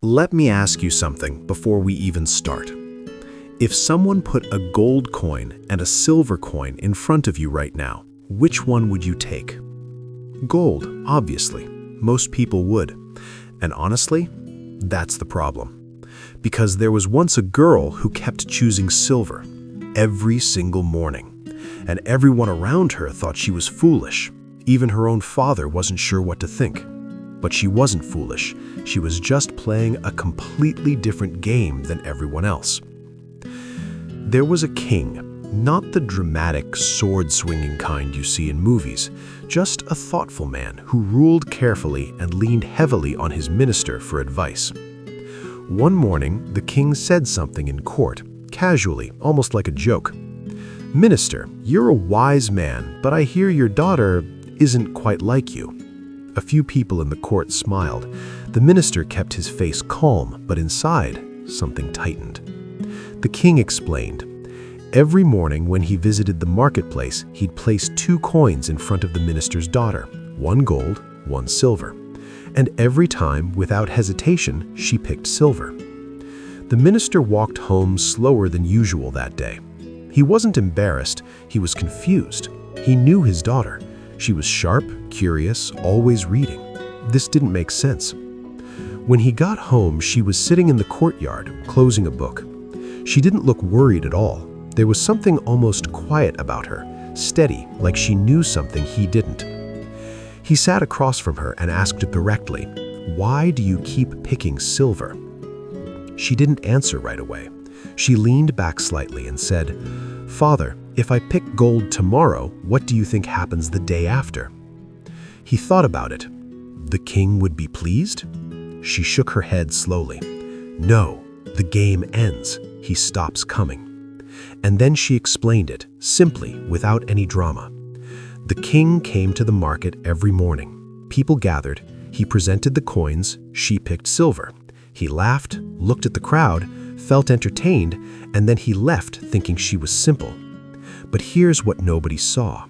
Let me ask you something before we even start. If someone put a gold coin and a silver coin in front of you right now, which one would you take? Gold, obviously. Most people would. And honestly, that's the problem. Because there was once a girl who kept choosing silver every single morning. And everyone around her thought she was foolish. Even her own father wasn't sure what to think. But she wasn't foolish. She was just playing a completely different game than everyone else. There was a king, not the dramatic, sword-swinging kind you see in movies, just a thoughtful man who ruled carefully and leaned heavily on his minister for advice. One morning, the king said something in court, casually, almost like a joke. "Minister, you're a wise man, but I hear your daughter isn't quite like you." A few people in the court smiled. The minister kept his face calm, but inside, something tightened. The king explained. Every morning when he visited the marketplace, he'd place 2 coins in front of the minister's daughter, 1 gold, 1 silver. And every time, without hesitation, she picked silver. The minister walked home slower than usual that day. He wasn't embarrassed, he was confused. He knew his daughter. She was sharp, curious, always reading. This didn't make sense. When he got home, she was sitting in the courtyard, closing a book. She didn't look worried at all. There was something almost quiet about her, steady, like she knew something he didn't. He sat across from her and asked directly, "Why do you keep picking silver?" She didn't answer right away. She leaned back slightly and said, "Father, if I pick gold tomorrow, what do you think happens the day after?" He thought about it. The king would be pleased? She shook her head slowly. No, the game ends. He stops coming. And then she explained it, simply, without any drama. The king came to the market every morning. People gathered. He presented the coins. She picked silver. He laughed, looked at the crowd, felt entertained, and then he left thinking she was simple. But here's what nobody saw.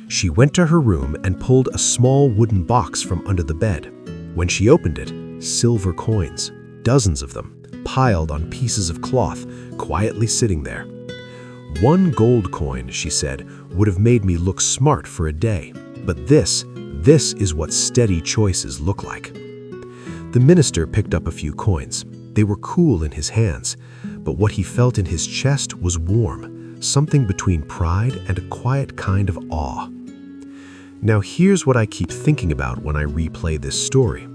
She went to her room and pulled a small wooden box from under the bed. When she opened it, silver coins, dozens of them, piled on pieces of cloth, quietly sitting there. "1 gold coin," she said, "would have made me look smart for a day. But this is what steady choices look like." The minister picked up a few coins. They were cool in his hands, but what he felt in his chest was warm, something between pride and a quiet kind of awe. Now here's what I keep thinking about when I replay this story.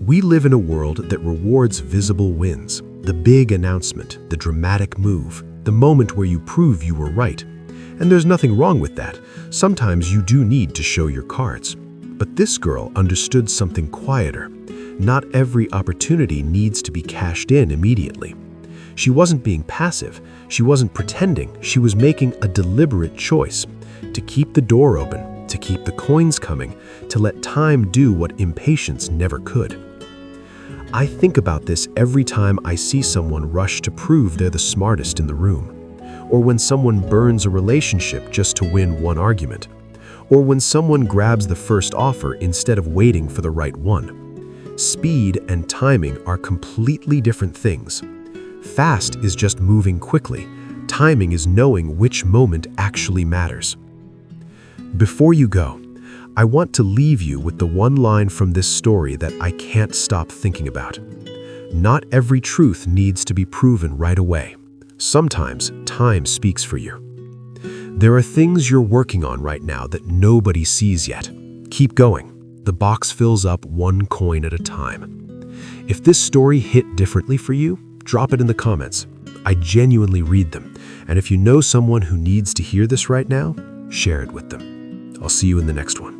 We live in a world that rewards visible wins, the big announcement, the dramatic move, the moment where you prove you were right. And there's nothing wrong with that. Sometimes you do need to show your cards. But this girl understood something quieter. Not every opportunity needs to be cashed in immediately. She wasn't being passive. She wasn't pretending. She was making a deliberate choice to keep the door open, to keep the coins coming, to let time do what impatience never could. I think about this every time I see someone rush to prove they're the smartest in the room, or when someone burns a relationship just to win one argument, or when someone grabs the first offer instead of waiting for the right one. Speed and timing are completely different things. Fast is just moving quickly. Timing is knowing which moment actually matters. Before you go, I want to leave you with the one line from this story that I can't stop thinking about. Not every truth needs to be proven right away. Sometimes time speaks for you. There are things you're working on right now that nobody sees yet. Keep going. The box fills up 1 coin at a time. If this story hit differently for you, drop it in the comments. I genuinely read them. And if you know someone who needs to hear this right now, share it with them. I'll see you in the next one.